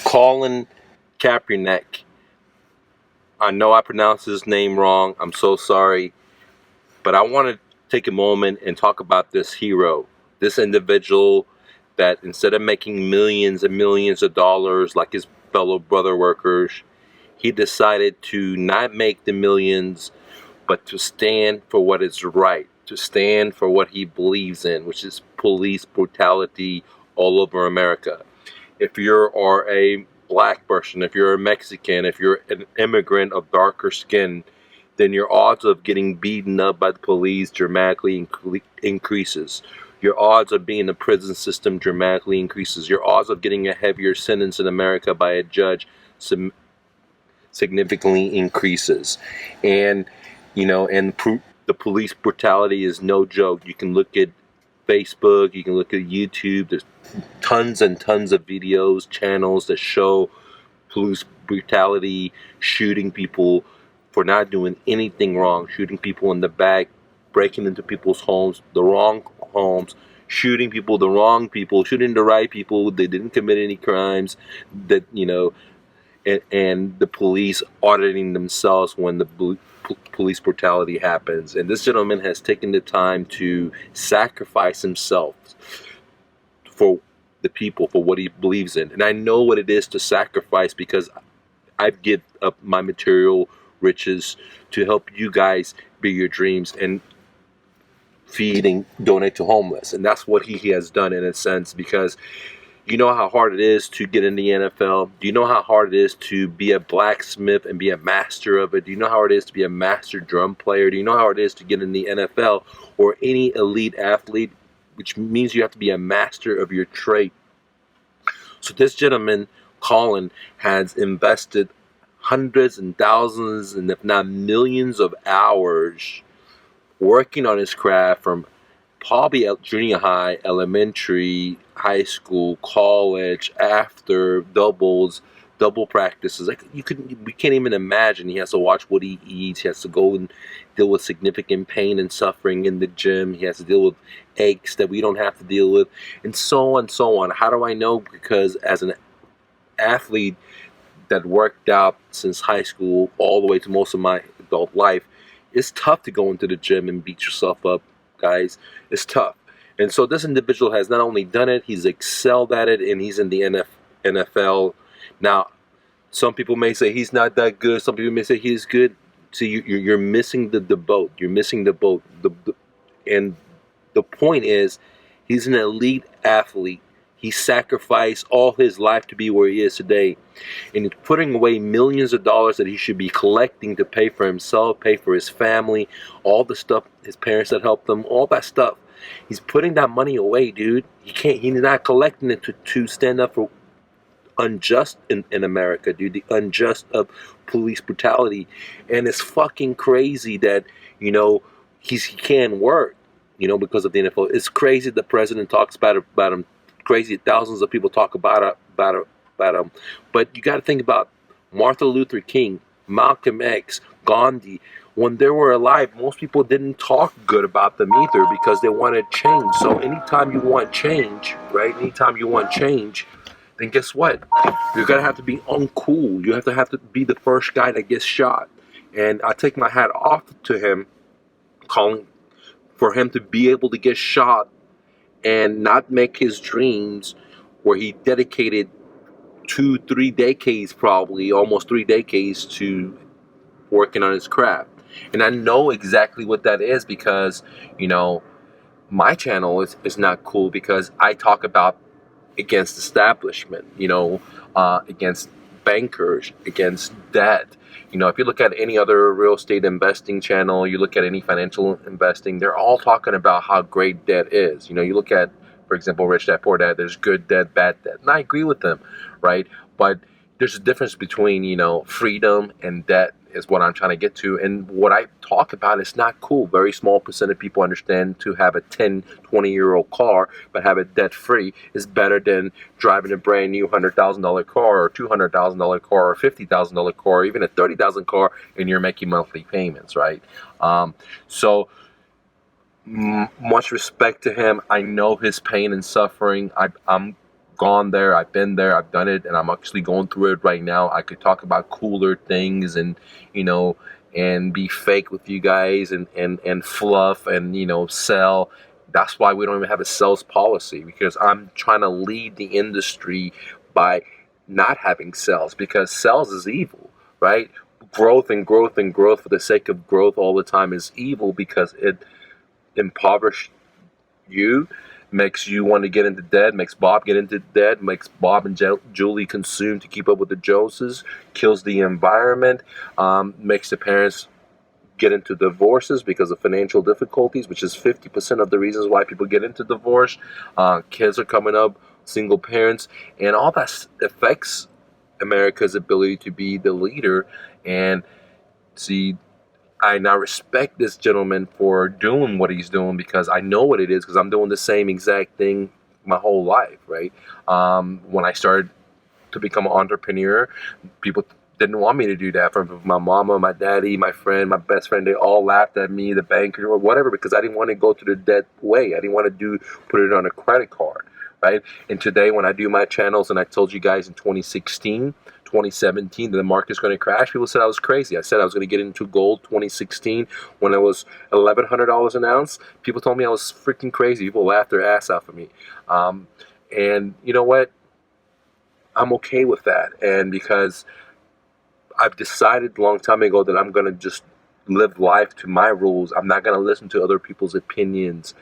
Colin Kaepernick. I know I pronounced his name wrong. I'm so sorry. But I want to take a moment and talk about this hero, this individual that instead of making millions and millions of dollars like his fellow brother workers, he decided to not make the millions, but to stand for what is right, to stand for what he believes in, which is police brutality all over America. If you are a black person, if you're a Mexican, if you're an immigrant of darker skin, then your odds of getting beaten up by the police dramatically increases. Your odds of being in the prison system dramatically increases. Your odds of getting a heavier sentence in America by a judge significantly increases. And, the police brutality is no joke. You can look at Facebook, you can look at YouTube. There's tons and tons of videos, channels that show police brutality, shooting people for not doing anything wrong, shooting people in the back, breaking into people's homes, the wrong homes, shooting people, the wrong people, shooting the right people. They didn't commit any crimes. That and the police auditing themselves when the police brutality happens. And this gentleman has taken the time to sacrifice himself for the people, for what he believes in. And I know what it is to sacrifice because I've given up my material riches to help you guys be your dreams and feed and donate to homeless. And that's what he has done in a sense, because you know how hard it is to get in the NFL? Do you know how hard it is to be a blacksmith and be a master of it? Do you know how hard it is to be a master drum player? Do you know how hard it is to get in the NFL or any elite athlete, which means you have to be a master of your trade? So this gentleman, Colin, has invested hundreds and thousands and if not millions of hours working on his craft from probably at junior high, elementary, high school, college, after double practices. Like we can't even imagine. He has to watch what he eats. He has to go and deal with significant pain and suffering in the gym. He has to deal with aches that we don't have to deal with, and so on, so on. How do I know? Because as an athlete that worked out since high school all the way to most of my adult life, it's tough to go into the gym and beat yourself up, guys. It's tough. And so this individual has not only done it, he's excelled at it, and he's in the NFL. Now, some people may say he's not that good. Some people may say he's good. See, you're missing the boat. You're missing the boat. And the point is, he's an elite athlete. He sacrificed all his life to be where he is today. And he's putting away millions of dollars that he should be collecting to pay for himself, pay for his family, all the stuff, his parents that helped him, all that stuff. He's putting that money away, dude. He's not collecting it to stand up for unjust in America, dude. The unjust of police brutality. And it's fucking crazy that, he can't work, because of the NFL. It's crazy the president talks about him. Crazy thousands of people talk about him. But you got to think about Martin Luther King, Malcolm X, Gandhi. When they were alive, most people didn't talk good about them either because they wanted change. So anytime you want change, right? Anytime you want change, then guess what? You're gonna have to be uncool. You have to be the first guy that gets shot. And I take my hat off to him, calling for him to be able to get shot and not make his dreams, where he dedicated 2-3 decades, probably almost 3 decades, to working on his craft. And I know exactly what that is because, my channel is not cool because I talk about against establishment, against bankers, against debt. If you look at any other real estate investing channel, you look at any financial investing, they're all talking about how great debt is. You look at, for example, Rich Dad, Poor Dad, there's good debt, bad debt. And I agree with them, right? But there's a difference between, freedom and debt is what I'm trying to get to. And what I talk about is not cool. Very small percent of people understand to have a 10, 20-year-old car, but have it debt-free is better than driving a brand new $100,000 car or $200,000 car or $50,000 car or even a $30,000 car, and you're making monthly payments, right? So much respect to him. I know his pain and suffering. I'm gone there, I've been there, I've done it, and I'm actually going through it right now. I could talk about cooler things and, you know, and be fake with you guys and fluff and, you know, sell. That's why we don't even have a sales policy, because I'm trying to lead the industry by not having sales, because sales is evil, right? Growth and growth and growth for the sake of growth all the time is evil, because it impoverishes you, makes you want to get into debt, makes Bob get into debt, makes Bob and Julie consume to keep up with the Joneses, kills the environment, makes the parents get into divorces because of financial difficulties, which is 50% of the reasons why people get into divorce. Kids are coming up, single parents, and all that affects America's ability to be the leader. And see, I now respect this gentleman for doing what he's doing, because I know what it is, because I'm doing the same exact thing my whole life, right? When I started to become an entrepreneur, people didn't want me to do that. From my mama, my daddy, my friend, my best friend, they all laughed at me, the banker or whatever, because I didn't want to go to the debt way. I didn't want to put it on a credit card, right? And today, when I do my channels, and I told you guys in 2016, 2017 that the market's going to crash, people said I was crazy. I said I was going to get into gold 2016 when it was $1,100 an ounce. People told me I was freaking crazy. People laughed their ass off of me. And you know what? I'm okay with that. And because I've decided a long time ago that I'm going to just live life to my rules. I'm not going to listen to other people's opinions,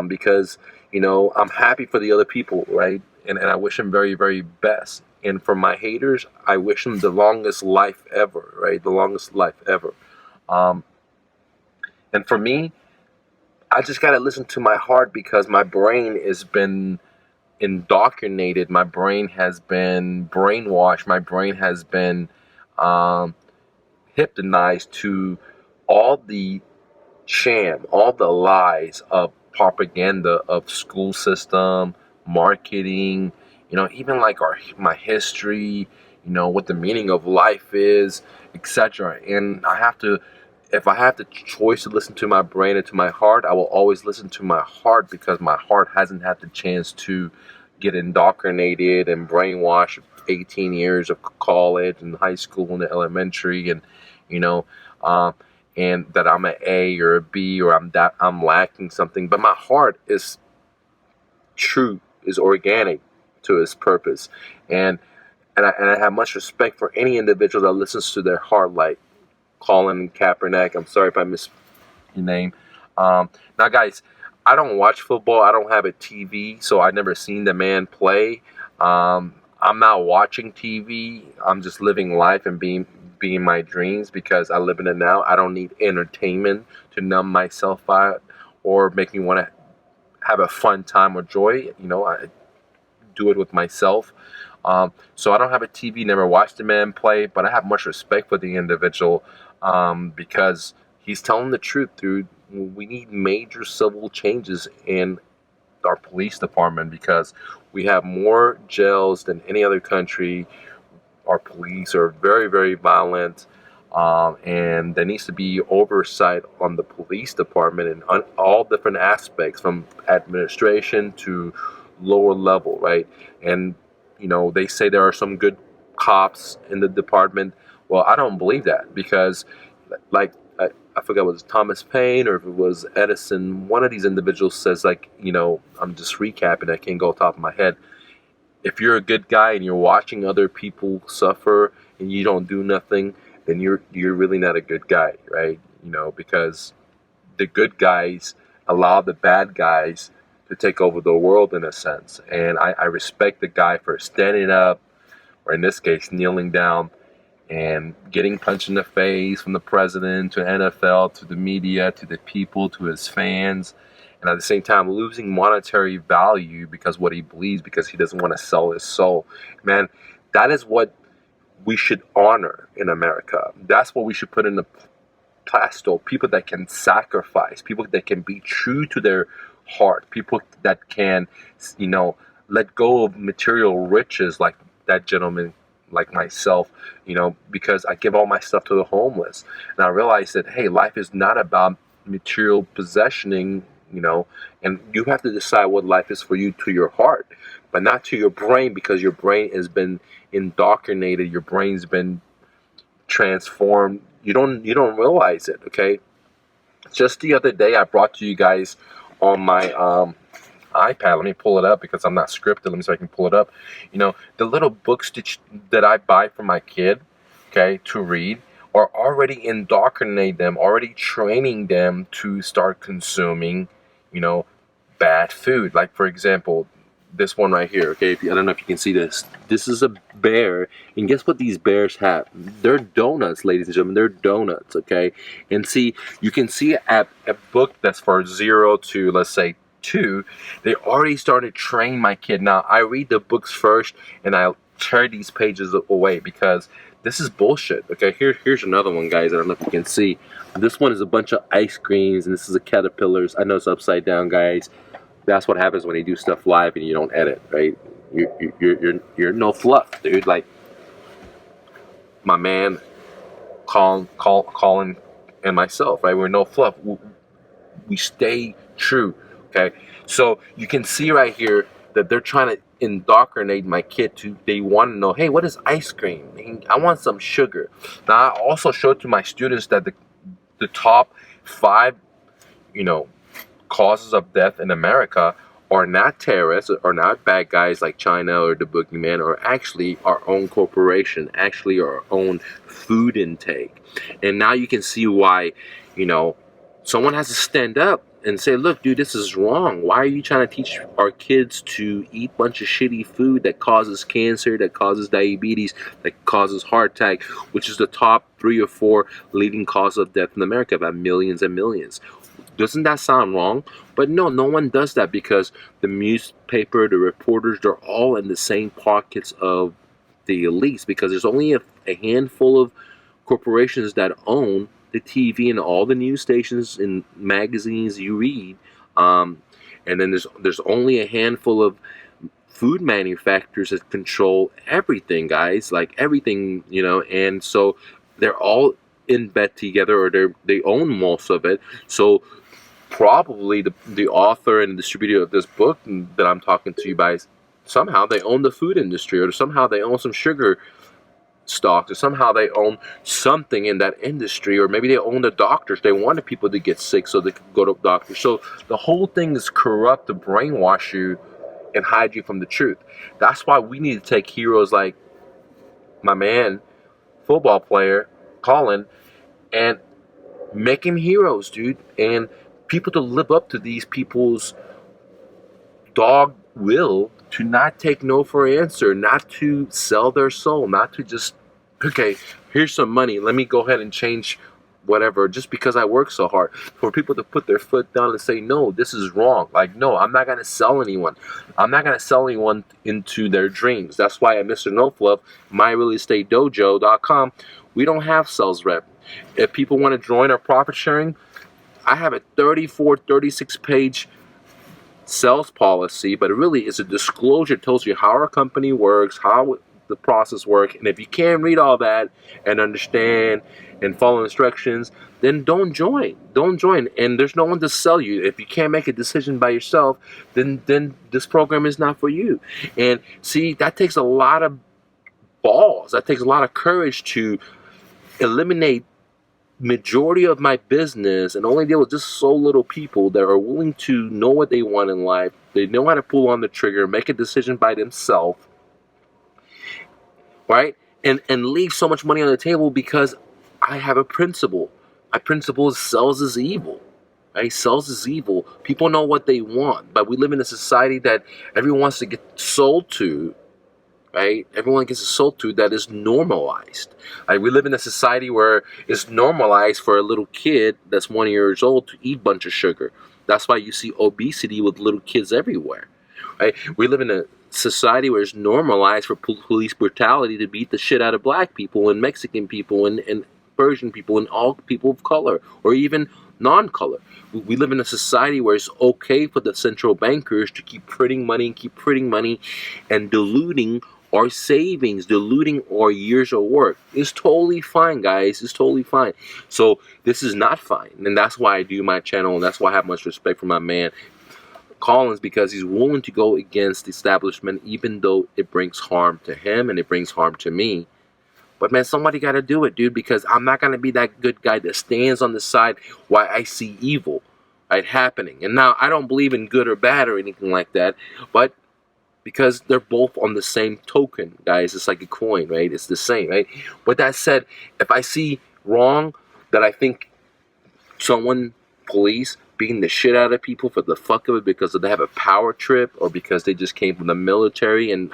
because, you know, I'm happy for the other people, right? And I wish them very, very best. And for my haters, I wish them the longest life ever, right? The longest life ever. Um, and for me, I just got to listen to my heart, because my brain has been indoctrinated. My brain has been brainwashed. My brain has been um, hypnotized to all the sham, all the lies of propaganda of school system, marketing, you know, even like my history, you know, what the meaning of life is, etc. And if I have the choice to listen to my brain and to my heart, I will always listen to my heart, because my heart hasn't had the chance to get indoctrinated and brainwashed 18 years of college and high school and elementary, and you know, um, and that I'm an A or a B, or I'm lacking something. But my heart is true, is organic to its purpose, and I have much respect for any individual that listens to their heart, like Colin Kaepernick. I'm sorry if I missed your name. Now, guys, I don't watch football. I don't have a TV, so I've never seen the man play. I'm not watching TV. I'm just living life and being my dreams, because I live in it now. I don't need entertainment to numb myself out or make me want to have a fun time or joy. You know, I do it with myself. So I don't have a TV, never watched the man play, but I have much respect for the individual, because he's telling the truth, dude. We need major civil changes in our police department, because we have more jails than any other country. Our police are very, very violent, and there needs to be oversight on the police department in all different aspects, from administration to lower level, right? And you know, they say there are some good cops in the department. Well, I don't believe that, because, like, I forgot, was it Thomas Paine or if it was Edison? One of these individuals says, like, you know, I'm just recapping. I can't go off the top of my head. If you're a good guy and you're watching other people suffer and you don't do nothing, then you're really not a good guy, right? You know, because the good guys allow the bad guys to take over the world, in a sense. And I respect the guy for standing up, or in this case, kneeling down, and getting punched in the face from the president to NFL to the media to the people to his fans, and at the same time losing monetary value because what he believes, because he doesn't want to sell his soul. Man, that is what we should honor in America. That's what we should put in the plasto. People that can sacrifice, people that can be true to their heart, people that can, you know, let go of material riches, like that gentleman, like myself, you know, because I give all my stuff to the homeless. And I realized that, hey, life is not about material possessioning, you know, and you have to decide what life is for you, to your heart. but not to your brain, because your brain has been indoctrinated. Your brain's been transformed. You don't realize it. Okay. Just the other day, I brought to you guys on my iPad. Let me pull it up because I'm not scripted. Let me see if I can pull it up. You know, the little books that I buy for my kid, okay, to read, are already indoctrinating them, already training them to start consuming, you know, bad food. Like, for example, this one right here, okay? I don't know if you can see this. This is a bear, and guess what these bears have? They're donuts, ladies and gentlemen. They're donuts, okay? And see, you can see at a book that's for 0 to, let's say, 2, they already started training my kid. Now, I read the books first, and I tear these pages away because this is bullshit. Okay, here's another one, guys. I don't know if you can see. This one is a bunch of ice creams, and this is a caterpillars. I know it's upside down, guys. That's what happens when you do stuff live and you don't edit, right? You're no fluff, dude. Like my man, Colin, and myself, right? We're no fluff. We stay true, okay? So you can see right here that they're trying to indoctrinate my kid to. They want to know, hey, what is ice cream? I want some sugar. Now I also showed to my students that the top 5, you know, causes of death in America are not terrorists, or not bad guys like China or the boogeyman, or actually our own corporation, actually our own food intake. And now you can see why, you know, someone has to stand up and say, look, dude, this is wrong. Why are you trying to teach our kids to eat a bunch of shitty food that causes cancer, that causes diabetes, that causes heart attack, which is the top 3 or 4 leading cause of death in America by millions and millions? Doesn't that sound wrong? But no one does that, because the newspaper, the reporters, they're all in the same pockets of the elites, because there's only a handful of corporations that own the TV and all the news stations and magazines you read. And then there's only a handful of food manufacturers that control everything, guys, like everything, you know, and so they're all in bed together, or they own most of it. So probably the author and the distributor of this book that I'm talking to you guys, somehow they own the food industry, or somehow they own some sugar stocks, or somehow they own something in that industry, or maybe they own the doctors. They wanted people to get sick so they could go to doctors. So the whole thing is corrupt to brainwash you and hide you from the truth. That's why we need to take heroes like my man, football player Colin, and make him heroes, dude, and people to live up to these people's dog will to not take no for an answer, not to sell their soul, not to just, okay, here's some money, let me go ahead and change whatever just because I work so hard. For people to put their foot down and say, no, this is wrong. Like, no, I'm not going to sell anyone. I'm not going to sell anyone into their dreams. That's why at Mr. No Fluff, myrealestatedojo.com, we don't have sales rep. If people want to join our profit sharing, I have a 36 page sales policy, but it really is a disclosure. It tells you how our company works, how the process works, and if you can't read all that and understand and follow instructions, then don't join. Don't join. And there's no one to sell you. If you can't make a decision by yourself, then this program is not for you. And see, that takes a lot of balls. That takes a lot of courage to eliminate majority of my business and only deal with just so little people that are willing to know what they want in life. They know how to pull on the trigger, make a decision by themselves, right? And leave so much money on the table because I have a principle. My principle is sales is evil. Right? Sales is evil. People know what they want, but we live in a society that everyone wants to get sold to. Right? Everyone gets sold to that is normalized. Like, we live in a society where it's normalized for a little kid that's 1 year old to eat a bunch of sugar. That's why you see obesity with little kids everywhere. Right? We live in a society where it's normalized for police brutality to beat the shit out of black people and Mexican people and Persian people and all people of color, or even non-color. We live in a society where it's okay for the central bankers to keep printing money and diluting our savings, diluting our years of work. It's totally fine, guys. It's totally fine. So this is not fine. And that's why I do my channel, and that's why I have much respect for my man, Collins because he's willing to go against the establishment, even though it brings harm to him and it brings harm to me. But man, somebody got to do it, dude, because I'm not going to be that good guy that stands on the side while I see evil, right, happening. And now I don't believe in good or bad or anything like that, but because they're both on the same token, guys. It's like a coin, right? It's the same, right? But that said, if I see wrong that I think someone, police, beating the shit out of people for the fuck of it because they have a power trip or because they just came from the military and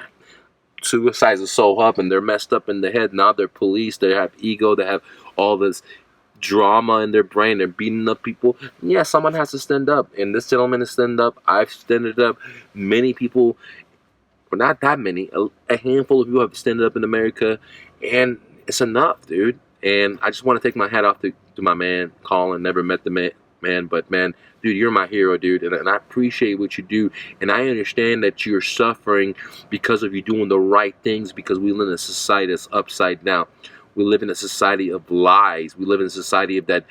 suicides are so up and they're messed up in the head. Now they're police, they have ego, they have all this drama in their brain, they're beating up people. Yeah, someone has to stand up, and this gentleman has stand up. I've stood up. Many people, well, not that many, a handful of you have stood up in America, and it's enough, dude. And I just want to take my hat off to my man Colin. Never met the man, but man, dude, you're my hero, dude, and I appreciate what you do, and I understand that you're suffering because of you doing the right things, because we live in a society that's upside down. We live in a society of lies. We live in a society of that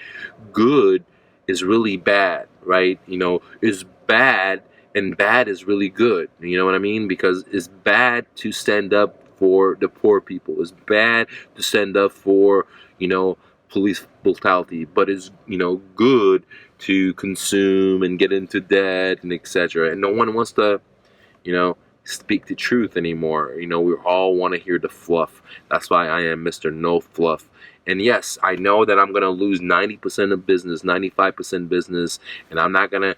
good is really bad, right? You know, is bad and bad is really good. You know what I mean? Because it's bad to stand up for the poor people. It's bad to stand up for, you know, police brutality, but it's, you know, good to consume and get into debt and etc. And no one wants to, you know, speak the truth anymore. You know, we all want to hear the fluff. That's why I am Mr. No Fluff. And yes, I know that I'm going to lose 90% of business, 95% business, and I'm not going to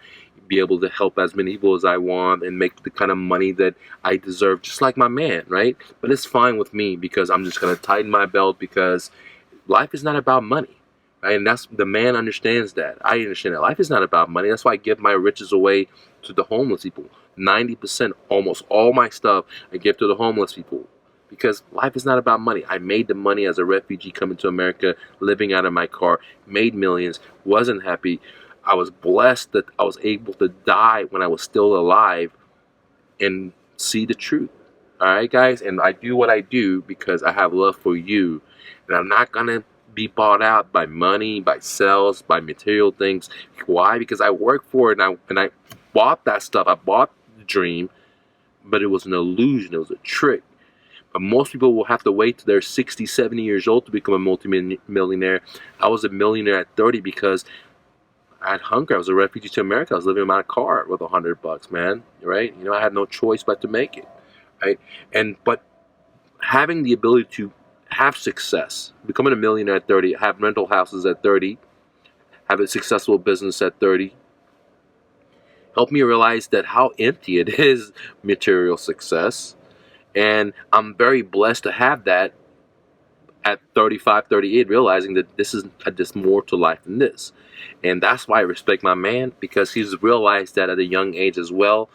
be able to help as many people as I want and make the kind of money that I deserve, just like my man, right? But it's fine with me because I'm just going to tighten my belt because life is not about money, right? And that's, the man understands that. I understand that life is not about money. That's why I give my riches away to the homeless people. 90%, almost all my stuff, I give to the homeless people because life is not about money. I made the money as a refugee coming to America, living out of my car, made millions, wasn't happy. I was blessed that I was able to die when I was still alive and see the truth. All right, guys? And I do what I do because I have love for you. And I'm not going to be bought out by money, by sales, by material things. Why? Because I worked for it and I bought that stuff. I bought the dream, but it was an illusion. It was a trick. But most people will have to wait till they're 60, 70 years old to become a multi-millionaire. I was a millionaire at 30 because I had hunger. I was a refugee to America. I was living in my car with $100, man. Right? You know, I had no choice but to make it. Right? But having the ability to have success, becoming a millionaire at 30, have rental houses at 30, have a successful business at 30, helped me realize that how empty it is, material success. And I'm very blessed to have that at 35, 38, realizing that this is just more to life than this. And that's why I respect my man, because he's realized that at a young age as well,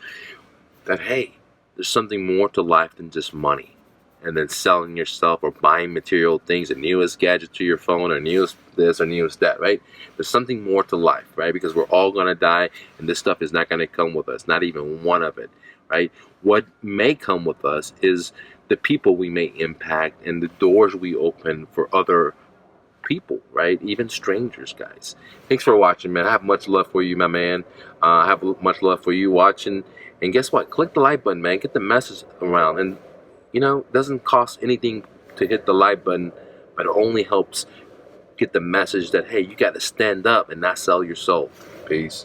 that, hey, there's something more to life than just money. And then selling yourself or buying material things, the newest gadget to your phone or newest this or newest that, right? There's something more to life, right? Because we're all going to die, and this stuff is not going to come with us, not even one of it, right? What may come with us is the people we may impact and the doors we open for other people, right? Even strangers, guys. Thanks for watching, man. I have much love for you, my man. I have much love for you watching. And guess what? Click the like button, man. Get the message around. And, you know, it doesn't cost anything to hit the like button, but it only helps get the message that, hey, you got to stand up and not sell your soul. Peace.